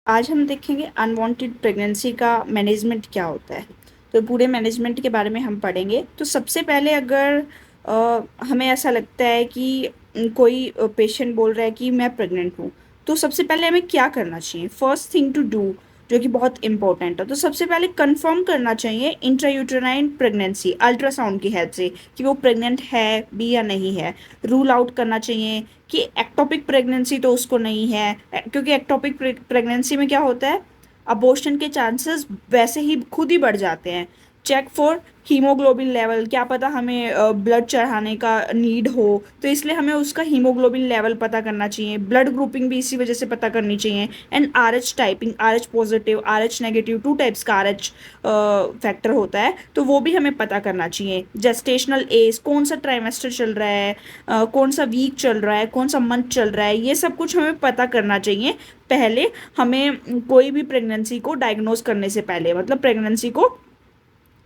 आज हम देखेंगे अनवांटेड प्रेगनेंसी का मैनेजमेंट क्या होता है। तो पूरे मैनेजमेंट के बारे में हम पढ़ेंगे। तो सबसे पहले अगर हमें ऐसा लगता है कि कोई पेशेंट बोल रहा है कि मैं प्रेग्नेंट हूँ, तो सबसे पहले हमें क्या करना चाहिए? फर्स्ट थिंग टू डू, जो कि बहुत इंपॉर्टेंट है, तो सबसे पहले कंफर्म करना चाहिए इंट्रायूटेराइन प्रेगनेंसी अल्ट्रासाउंड की हेल्प से कि वो प्रेग्नेंट है भी या नहीं है। रूल आउट करना चाहिए कि एक्टोपिक प्रेगनेंसी तो उसको नहीं है, क्योंकि एक्टोपिक प्रेगनेंसी में क्या होता है, अबॉर्शन के चांसेस वैसे ही खुद ही बढ़ जाते हैं। चेक फॉर हीमोग्लोबिन लेवल, क्या पता हमें ब्लड चढ़ाने का नीड हो, तो इसलिए हमें उसका हीमोग्लोबिन लेवल पता करना चाहिए। ब्लड ग्रुपिंग भी इसी वजह से पता करनी चाहिए। And R H typing, R H positive, R H negative, two types का आर एच फैक्टर होता है, तो वो भी हमें पता करना चाहिए। जेस्टेशनल एज, कौन सा ट्राइमेस्टर चल रहा है, कौन सा वीक चल रहा है, कौन सा मंथ चल रहा है, ये सब कुछ हमें पता करना चाहिए पहले। हमें कोई भी प्रेगनेंसी को डायग्नोज करने से पहले, मतलब प्रेगनेंसी को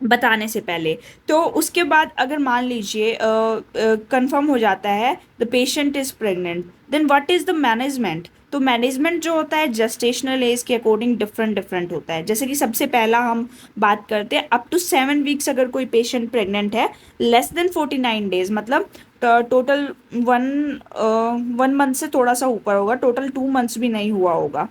बताने से पहले। तो उसके बाद अगर मान लीजिए कंफर्म हो जाता है the patient is pregnant, then what is the management? तो मैनेजमेंट जो होता है जेस्टेशनल एज के अकॉर्डिंग डिफरेंट डिफरेंट होता है। जैसे कि सबसे पहला हम बात करते हैं अप टू 7 वीक्स, अगर कोई पेशेंट प्रेग्नेंट है, लेस देन 49 डेज, मतलब टोटल वन 1 मंथ से थोड़ा सा ऊपर होगा, टोटल 2 मंथ्स भी नहीं हुआ होगा,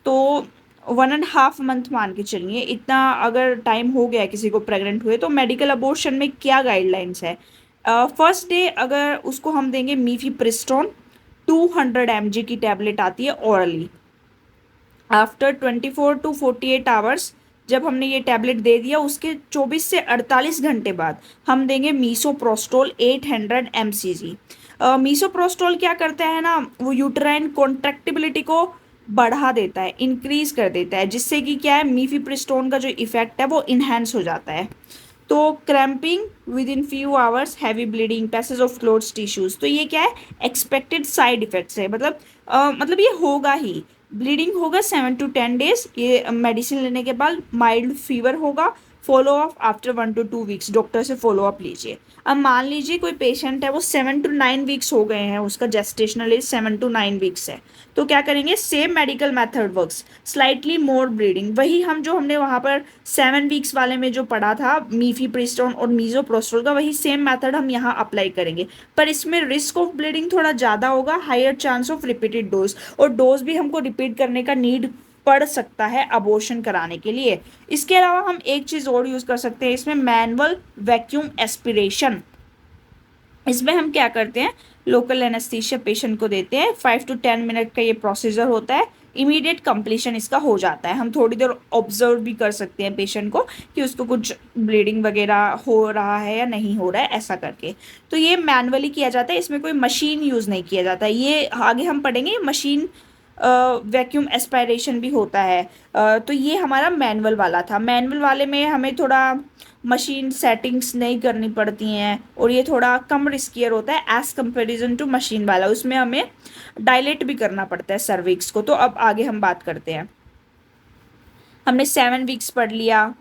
तो 1.5 मंथ मान के चलिए। इतना अगर टाइम हो गया है किसी को प्रेग्नेंट हुए, तो मेडिकल अबॉर्शन में क्या गाइडलाइंस है? फर्स्ट डे अगर उसको हम देंगे मीफीप्रिस्टोन 200 mg की टैबलेट आती है ओरली। आफ्टर 24 to 48 आवर्स, जब हमने ये टैबलेट दे दिया, उसके 24 से 48 घंटे बाद हम देंगे मीसोप्रोस्टोल 800 mcg। मीसोप्रोस्टोल क्या करता है ना, वो यूट्राइन कॉन्ट्रैक्टिबिलिटी को बढ़ा देता है, इंक्रीज कर देता है, जिससे कि क्या है, मीफीप्रिस्टोन का जो इफेक्ट है वो इन्हेंस हो जाता है। तो cramping with in few hours, heavy bleeding, passage of clothes tissues, तो ये क्या है, एक्सपेक्टेड साइड इफेक्ट्स है। मतलब ये होगा ही। ब्लीडिंग होगा 7 to 10 डेज, ये मेडिसिन लेने के बाद। माइल्ड फीवर होगा। Follow up after 1 to 2 weeks, doctor से फॉलो अप लीजिए। अब मान लीजिए कोई पेशेंट है, वो 7 to 9 वीक्स हो गए हैं, उसका जेस्टेशनल एज 7 to 9 वीक्स है, तो क्या करेंगे, same medical method works, slightly more bleeding, वही हम जो हमने वहाँ पर 7 वीक्स वाले में जो पढ़ा था मीफीप्रिस्टोन और मीजोप्रोस्टोल का, वही सेम मेथड हम यहाँ अप्लाई करेंगे। पर इसमें रिस्क ऑफ ब्लीडिंग थोड़ा ज़्यादा होगा, higher chance of repeated dose, और डोज भी हमको रिपीट करने का नीड पड़ सकता है अबॉर्शन कराने के लिए। इसके अलावा हम एक चीज़ और यूज़ कर सकते हैं इसमें, मैनुअल वैक्यूम एस्पिरेशन। इसमें हम क्या करते हैं, लोकल एनेस्थीसिया पेशेंट को देते हैं, 5 to 10 मिनट का ये प्रोसीजर होता है, इमीडिएट कंप्लीशन इसका हो जाता है। हम थोड़ी देर ऑब्जर्व भी कर सकते हैं पेशेंट को कि उसको कुछ ब्लीडिंग वगैरह हो रहा है या नहीं हो रहा है, ऐसा करके। तो ये मैनुअली किया जाता है, इसमें कोई मशीन यूज़ नहीं किया जाता। ये आगे हम पढ़ेंगे, मशीन वैक्यूम एस्पायरेशन भी होता है। तो ये हमारा मैनुअल वाला था। मैनुअल वाले में हमें थोड़ा मशीन सेटिंग्स नहीं करनी पड़ती हैं, और ये थोड़ा कम रिस्कियर होता है एज कंपेरिजन टू मशीन वाला। उसमें हमें डायलेट भी करना पड़ता है सर्विक्स को। तो अब आगे हम बात करते हैं। हमने 7 वीक्स पढ़ लिया,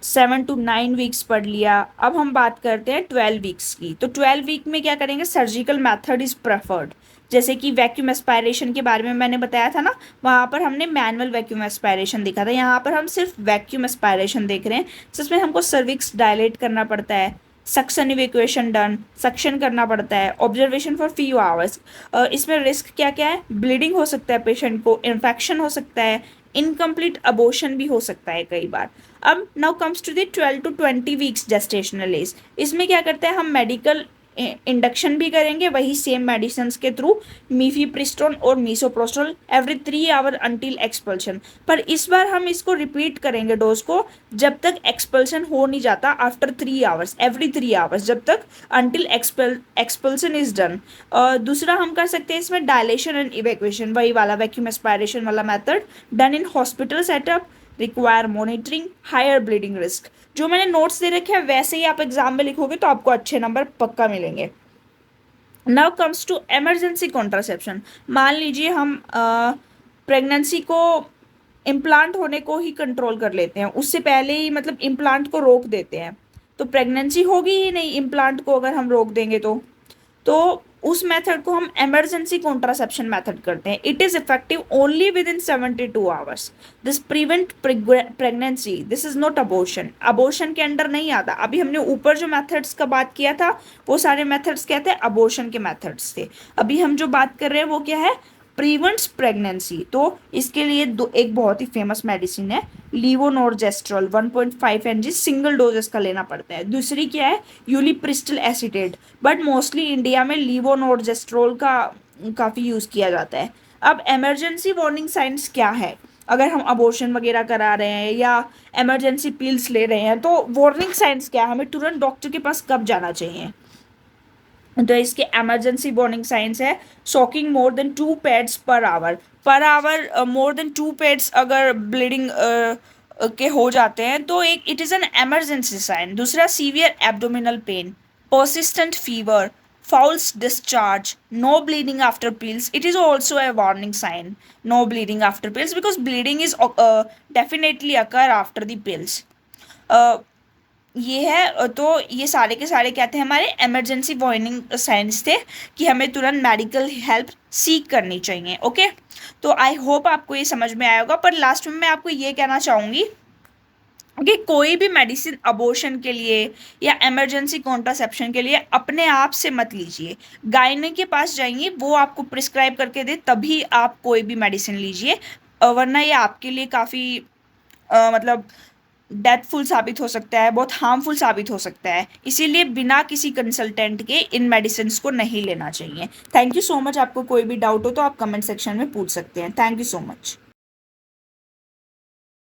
7 to 9 वीक्स पढ़ लिया। अब हम बात करते हैं 12 वीक्स की। तो 12 वीक में क्या करेंगे, सर्जिकल मेथड इज प्रेफर्ड। जैसे कि वैक्यूम एस्पायरेशन के बारे में मैंने बताया था ना, वहाँ पर हमने मैनुअल वैक्यूम एस्पायरेशन देखा था, यहाँ पर हम सिर्फ वैक्यूम एस्पायरेशन देख रहे हैं, जिसमें हमको सर्विक्स डायलेट करना पड़ता है, सक्शन इवेक्यूएशन डन, सक्शन करना पड़ता है, ऑब्जर्वेशन फॉर फ्यू आवर्स। इसमें रिस्क क्या क्या है, ब्लीडिंग हो सकता है पेशेंट को, इन्फेक्शन हो सकता है, इनकम्प्लीट अबॉर्शन भी हो सकता है कई बार। अब now comes to the 12 to 20 weeks gestational age. इसमें क्या करते हैं, हम मेडिकल इंडक्शन भी करेंगे, वही सेम मेडिसिन के थ्रू, मीफीप्रिस्टोन और मीसोप्रोस्टोल एवरी 3 आवर अंटिल एक्सपल्शन। पर इस बार हम इसको रिपीट करेंगे डोज को जब तक एक्सपल्शन हो नहीं जाता, आफ्टर 3 आवर्स, एवरी 3 आवर्स, जब तक अंटिल एक्सपल्सन इज डन। दूसरा हम कर सकते हैं इसमें डायलेशन एंड इवेक्यूएशन, वही वाला वैक्यूम एस्पायरेशन वाला method, done in hospital setup, require monitoring, higher bleeding risk. जो मैंने नोट्स दे रखे हैं वैसे ही आप एग्जाम में लिखोगे तो आपको अच्छे नंबर पक्का मिलेंगे। Now comes to emergency contraception. मान लीजिए हम प्रेगनेंसी को, इम्प्लांट होने को ही कंट्रोल कर लेते हैं, उससे पहले ही मतलब इम्प्लांट को रोक देते हैं, तो प्रेगनेंसी होगी ही नहीं इम्प्लांट को अगर हम रोक देंगे तो। उस मेथड को हम इमरजेंसी कॉन्ट्रासेप्शन मेथड करते हैं. It is effective only with in 72 hours. This prevent pregnancy. This is not abortion. Abortion के अंडर नहीं आता. अभी हमने ऊपर जो मेथड्स का बात किया था वो सारे मेथड्स क्या थे, अबॉर्शन के मेथड्स थे. अभी हम जो बात कर रहे हैं वो क्या है, प्रिवेंट्स प्रेगनेंसी. तो इसके लिए एक बहुत ही फेमस मेडिसिन है लीवोनॉर्जेस्ट्रॉल. 1.5 mg सिंगल डोजेस का लेना पड़ता है. दूसरी क्या है, यूलिप्रिस्टल एसीटेट. बट मोस्टली इंडिया में लीवोनॉर्जेस्ट्रॉल का काफ़ी यूज़ किया जाता है. अब इमरजेंसी वार्निंग साइंस क्या है, अगर हम अबॉर्शन वगैरह करा रहे हैं या इमरजेंसी पिल्स ले रहे हैं तो वार्निंग साइंस क्या है, हमें तुरंत डॉक्टर के पास कब जाना चाहिए. तो इसके इमरजेंसी वार्निंग साइंस है soaking more than 2 pads per hour. Per hour more than 2 pads अगर ब्लीडिंग के हो जाते हैं तो एक it is an emergency sign. दूसरा severe abdominal pain, persistent fever, false discharge, no bleeding after pills. It is also a warning sign. No bleeding after pills because bleeding is definitely occur after the pills. ये है. तो ये सारे के सारे क्या थे, हमारे इमरजेंसी वार्निंग साइंस थे कि हमें तुरंत मेडिकल हेल्प सीक करनी चाहिए. ओके, तो आई होप आपको ये समझ में आया होगा. पर लास्ट में मैं आपको ये कहना चाहूँगी कि कोई भी मेडिसिन अबॉर्शन के लिए या इमरजेंसी कॉन्ट्रासेप्शन के लिए अपने आप से मत लीजिए. गायने के पास जाइए, वो आपको प्रिस्क्राइब करके दे तभी आप कोई भी मेडिसिन लीजिए. वरना ये आपके लिए काफ़ी मतलब डेथफुल साबित हो सकता है, बहुत हार्मफुल साबित हो सकता है. इसीलिए बिना किसी कंसल्टेंट के इन मेडिसिन को नहीं लेना चाहिए. Thank you so much. आपको कोई भी डाउट हो तो आप कमेंट सेक्शन में पूछ सकते हैं. Thank you so much.